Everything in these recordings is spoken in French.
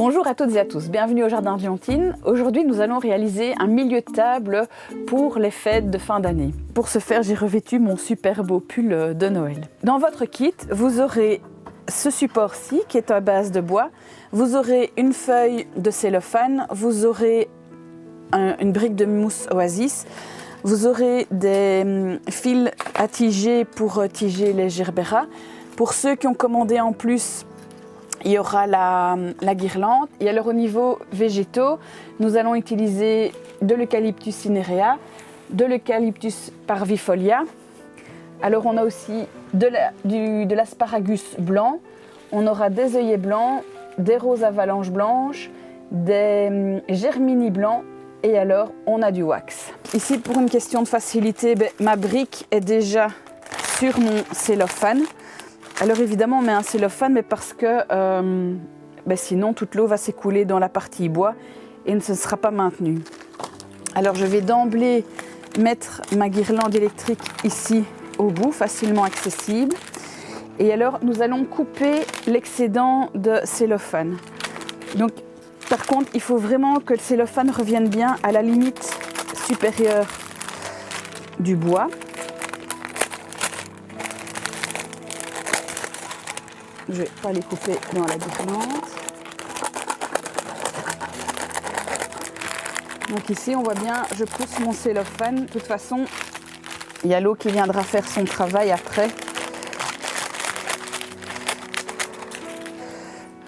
Bonjour à toutes et à tous, bienvenue au Jardin de Léontine. Aujourd'hui, nous allons réaliser un milieu de table pour les fêtes de fin d'année. Pour ce faire, j'ai revêtu mon super beau pull de Noël. Dans votre kit, vous aurez ce support-ci qui est à base de bois. Vous aurez une feuille de cellophane, vous aurez une brique de mousse Oasis, vous aurez des fils à tiger pour tiger les gerberas. Pour ceux qui ont commandé en plus, il y aura la guirlande. Et alors au niveau végétaux, nous allons utiliser de l'eucalyptus cinerea, de l'eucalyptus parvifolia. Alors on a aussi de l'asparagus blanc, on aura des œillets blancs, des roses avalanches blanches, des germini blancs et alors on a du wax. Ici pour une question de facilité, ma brique est déjà sur mon cellophane. Alors évidemment on met un cellophane mais parce que sinon toute l'eau va s'écouler dans la partie bois et ne se sera pas maintenue. Alors je vais d'emblée mettre ma guirlande électrique ici au bout, facilement accessible. Et alors nous allons couper l'excédent de cellophane. Donc par contre il faut vraiment que le cellophane revienne bien à la limite supérieure du bois. Je ne vais pas les couper dans la guirlande. Donc ici on voit bien, je pousse mon cellophane. De toute façon, il y a l'eau qui viendra faire son travail après.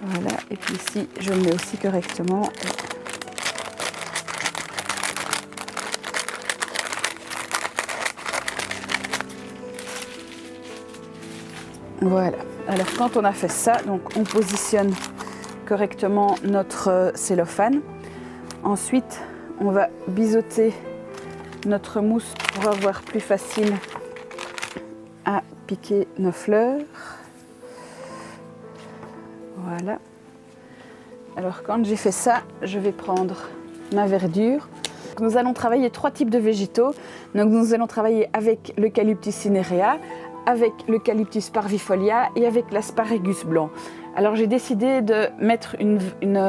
Voilà, et puis ici je le mets aussi correctement. Voilà, alors quand on a fait ça, donc on positionne correctement notre cellophane. Ensuite, on va biseauter notre mousse pour avoir plus facile à piquer nos fleurs. Voilà. Alors quand j'ai fait ça, je vais prendre ma verdure. Nous allons travailler 3 types de végétaux. Donc nous allons travailler avec l'eucalyptus cinerea, avec l'eucalyptus parvifolia et avec l'asparagus blanc. Alors j'ai décidé de mettre une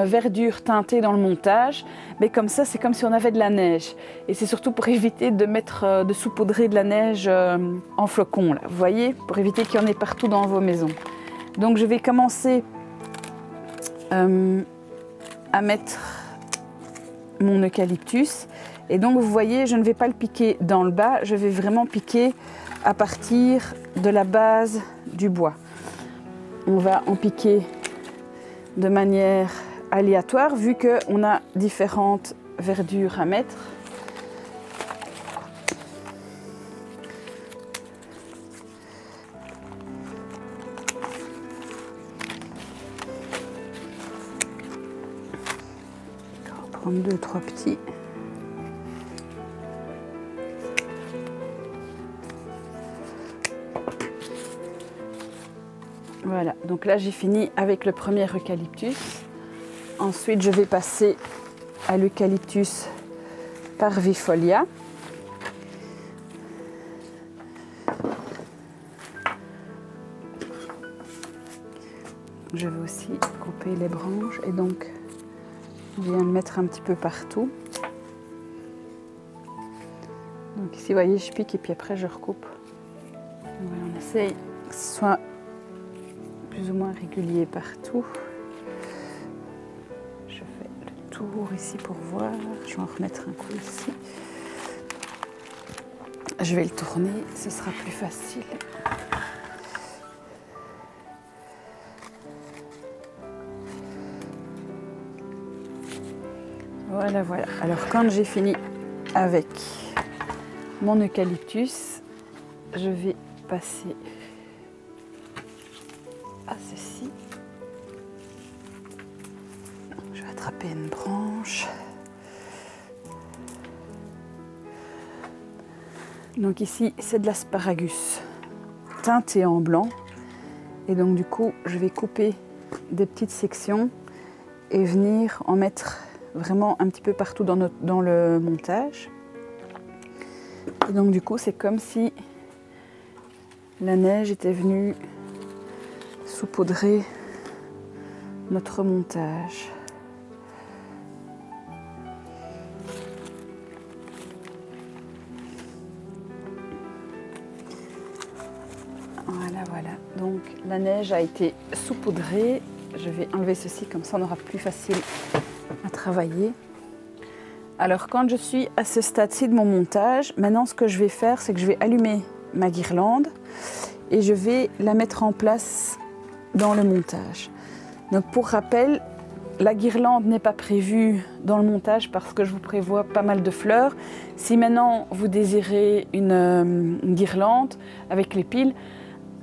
verdure teintée dans le montage, mais comme ça c'est comme si on avait de la neige. Et c'est surtout pour éviter de saupoudrer de la neige en flocons, là, vous voyez, pour éviter qu'il y en ait partout dans vos maisons. Donc je vais commencer à mettre mon eucalyptus. Et donc vous voyez, je ne vais pas le piquer dans le bas, je vais vraiment piquer à partir de la base du bois. On va en piquer de manière aléatoire vu qu'on a différentes verdures à mettre. On va prendre 2-3 petits. Voilà, donc là j'ai fini avec le premier eucalyptus. Ensuite je vais passer à l'eucalyptus parvifolia. Je vais aussi couper les branches et donc je viens le mettre un petit peu partout. Donc ici vous voyez je pique et puis après je recoupe. Voilà, on essaye que ce soit plus ou moins régulier partout. Je fais le tour ici pour voir. Je vais en remettre un coup ici. Je vais le tourner, ce sera plus facile. Voilà, voilà. Alors quand j'ai fini avec mon eucalyptus, je vais passer à ceci. Je vais attraper une branche. Donc ici, c'est de l'asparagus teinté en blanc. Et donc du coup, je vais couper des petites sections et venir en mettre vraiment un petit peu partout dans le montage. Et donc du coup, c'est comme si la neige était venue saupoudrer notre montage. la neige a été saupoudrée. Je vais enlever ceci, comme ça on aura plus facile à travailler. Alors quand je suis à ce stade-ci de mon montage, maintenant ce que je vais faire, c'est que je vais allumer ma guirlande et je vais la mettre en place dans le montage. Donc pour rappel, la guirlande n'est pas prévue dans le montage parce que je vous prévois pas mal de fleurs. Si maintenant vous désirez une guirlande avec les piles,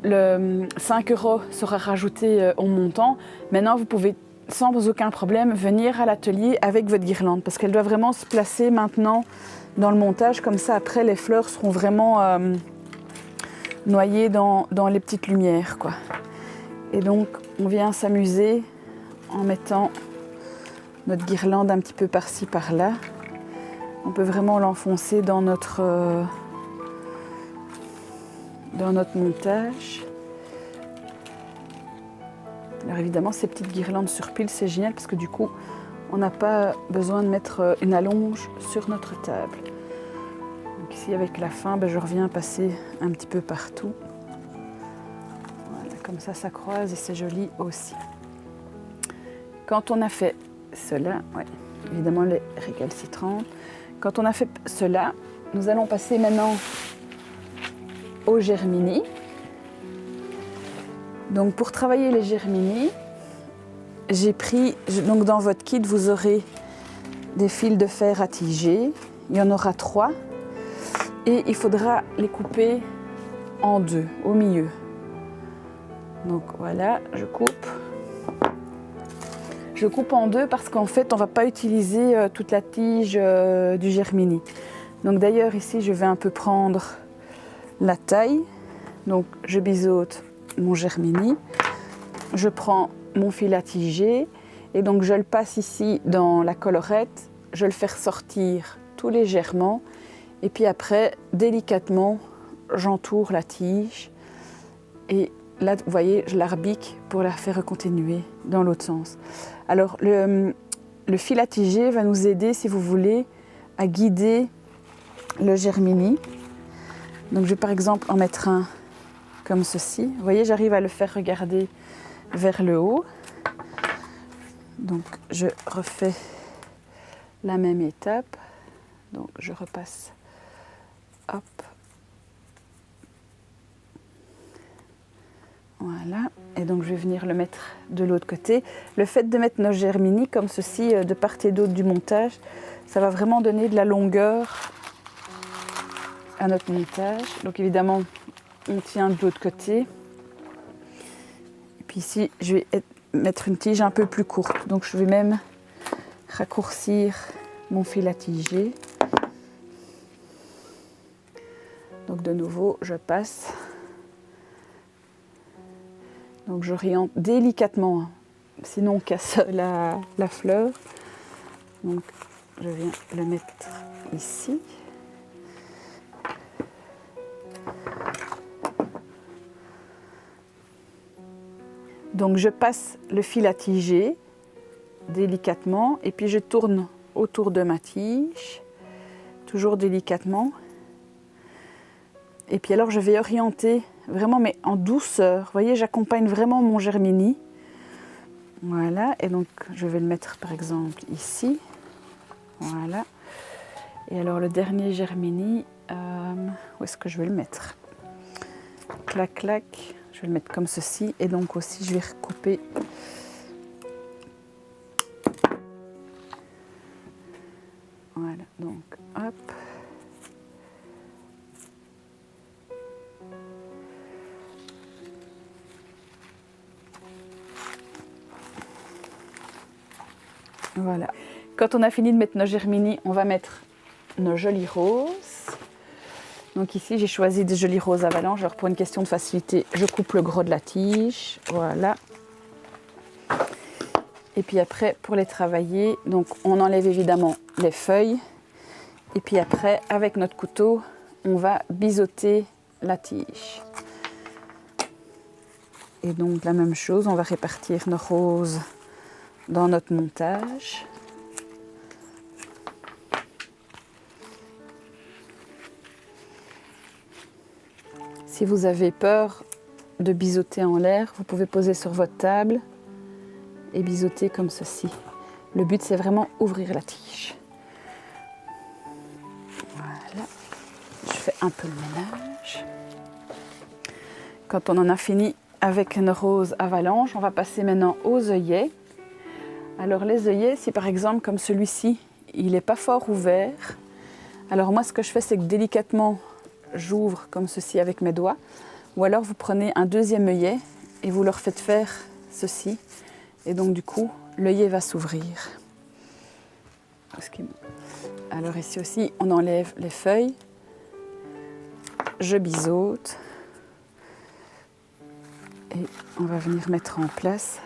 le 5 € sera rajouté au montant. Maintenant vous pouvez sans aucun problème venir à l'atelier avec votre guirlande parce qu'elle doit vraiment se placer maintenant dans le montage, comme ça après les fleurs seront vraiment noyées dans les petites lumières, quoi. Et donc on vient s'amuser en mettant notre guirlande un petit peu par-ci par-là. On peut vraiment l'enfoncer dans notre montage. Alors évidemment, ces petites guirlandes sur pile, c'est génial parce que du coup, on n'a pas besoin de mettre une allonge sur notre table. Donc ici, avec la fin, je reviens passer un petit peu partout. Voilà, comme ça, ça croise et c'est joli aussi. Quand on a fait cela, ouais, évidemment les récalcitrantes. Quand on a fait cela, nous allons passer maintenant au germini. Donc pour travailler les germini, j'ai pris, donc dans votre kit vous aurez des fils de fer à tiger, il y en aura 3 et il faudra les couper en 2 au milieu. Donc voilà, je coupe en 2 parce qu'en fait on ne va pas utiliser toute la tige du germini. Donc d'ailleurs ici je vais un peu prendre la taille, donc je biseaute mon germini, je prends mon fil à tiger et donc je le passe ici dans la collerette, je le fais ressortir tout légèrement et puis après délicatement j'entoure la tige et là vous voyez je l'arbique pour la faire continuer dans l'autre sens. Alors le fil à tiger va nous aider si vous voulez à guider le germini. Donc je vais par exemple en mettre un comme ceci. Vous voyez, j'arrive à le faire regarder vers le haut. Donc je refais la même étape. Donc je repasse. Hop. Voilà. Et donc je vais venir le mettre de l'autre côté. Le fait de mettre nos germini comme ceci de part et d'autre du montage, ça va vraiment donner de la longueur à notre montage. Donc évidemment, on tient de l'autre côté. Et puis ici, je vais mettre une tige un peu plus courte. Donc je vais même raccourcir mon fil à tiger. Donc de nouveau, je passe. Donc j'oriente délicatement, sinon on casse la fleur. Donc je viens le mettre ici. Donc je passe le fil à tiger délicatement et puis je tourne autour de ma tige, toujours délicatement. Et puis alors je vais orienter vraiment mais en douceur. Vous voyez, j'accompagne vraiment mon germini. Voilà, et donc je vais le mettre par exemple ici. Voilà. Et alors le dernier germini, où est-ce que je vais le mettre? Clac, clac. Je vais le mettre comme ceci et donc aussi je vais recouper. Voilà, donc hop. Voilà. Quand on a fini de mettre nos germini, on va mettre nos jolies roses. Donc ici, j'ai choisi des jolies roses avalanches. Alors pour une question de facilité, je coupe le gros de la tige. Voilà. Et puis après, pour les travailler, donc on enlève évidemment les feuilles. Et puis après, avec notre couteau, on va biseauter la tige. Et donc la même chose, on va répartir nos roses dans notre montage. Si vous avez peur de biseauter en l'air, vous pouvez poser sur votre table et biseauter comme ceci. Le but, c'est vraiment ouvrir la tige. Voilà, je fais un peu le ménage. Quand on en a fini avec une rose avalanche, on va passer maintenant aux œillets. Alors les œillets, si par exemple comme celui-ci, il n'est pas fort ouvert, alors moi ce que je fais, c'est que délicatement, j'ouvre comme ceci avec mes doigts, ou alors vous prenez un deuxième œillet et vous leur faites faire ceci, et donc du coup, l'œillet va s'ouvrir. Alors ici aussi, on enlève les feuilles, je biseaute, et on va venir mettre en place.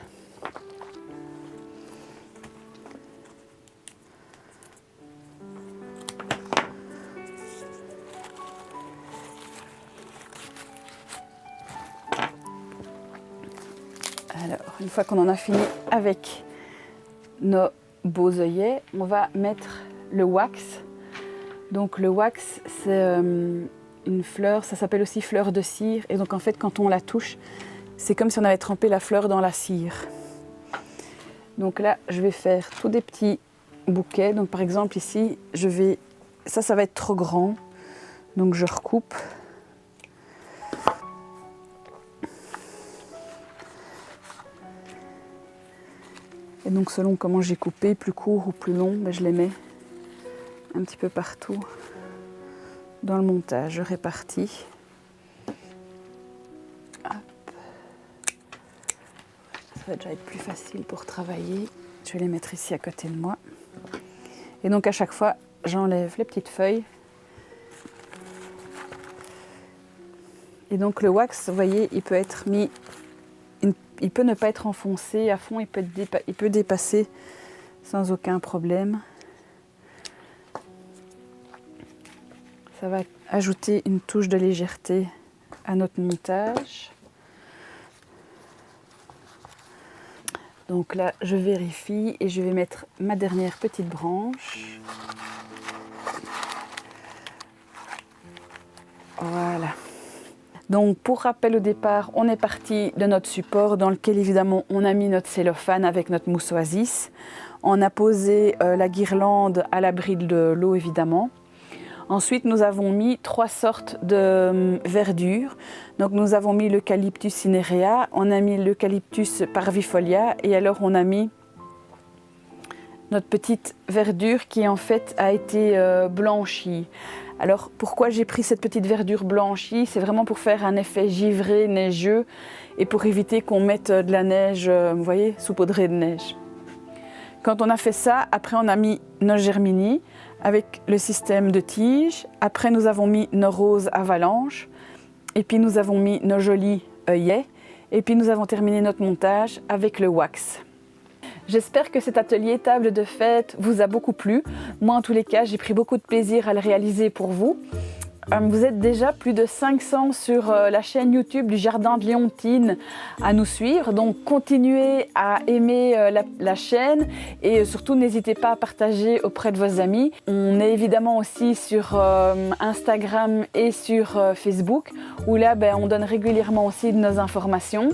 Alors, une fois qu'on en a fini avec nos beaux œillets, on va mettre le wax. Donc le wax, c'est une fleur, ça s'appelle aussi fleur de cire. Et donc en fait, quand on la touche, c'est comme si on avait trempé la fleur dans la cire. Donc là, je vais faire tous des petits bouquets. Donc par exemple ici, ça va être trop grand. Donc je recoupe. Et donc selon comment j'ai coupé, plus court ou plus long, je les mets un petit peu partout dans le montage. Je répartis. Hop. Ça va déjà être plus facile pour travailler. Je vais les mettre ici à côté de moi. Et donc à chaque fois, j'enlève les petites feuilles. Et donc le wax, vous voyez, il peut être mis... Il peut ne pas être enfoncé à fond, il peut dépasser sans aucun problème. Ça va ajouter une touche de légèreté à notre montage. Donc là, je vérifie et je vais mettre ma dernière petite branche. Voilà. Donc pour rappel au départ, on est parti de notre support dans lequel évidemment on a mis notre cellophane avec notre mousse oasis. On a posé la guirlande à l'abri de l'eau évidemment. Ensuite nous avons mis 3 sortes de verdure. Donc nous avons mis l'eucalyptus cinerea, on a mis l'eucalyptus parvifolia et alors on a mis notre petite verdure qui en fait a été blanchie. Alors pourquoi j'ai pris cette petite verdure blanchie? C'est vraiment pour faire un effet givré, neigeux et pour éviter qu'on mette de la neige, vous voyez, saupoudrée de neige. Quand on a fait ça, après on a mis nos germini avec le système de tige. Après nous avons mis nos roses avalanches et puis nous avons mis nos jolis œillets et puis nous avons terminé notre montage avec le wax. J'espère que cet atelier table de fête vous a beaucoup plu. Moi, en tous les cas, j'ai pris beaucoup de plaisir à le réaliser pour vous. Vous êtes déjà plus de 500 sur la chaîne YouTube du Jardin de Léontine à nous suivre. Donc, continuez à aimer la chaîne et surtout, n'hésitez pas à partager auprès de vos amis. On est évidemment aussi sur Instagram et sur Facebook où là, on donne régulièrement aussi de nos informations.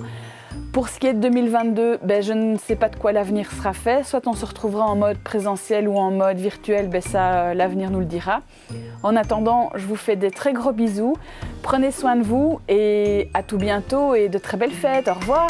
Pour ce qui est de 2022, je ne sais pas de quoi l'avenir sera fait. Soit on se retrouvera en mode présentiel ou en mode virtuel, ça l'avenir nous le dira. En attendant, je vous fais des très gros bisous. Prenez soin de vous et à tout bientôt et de très belles fêtes. Au revoir.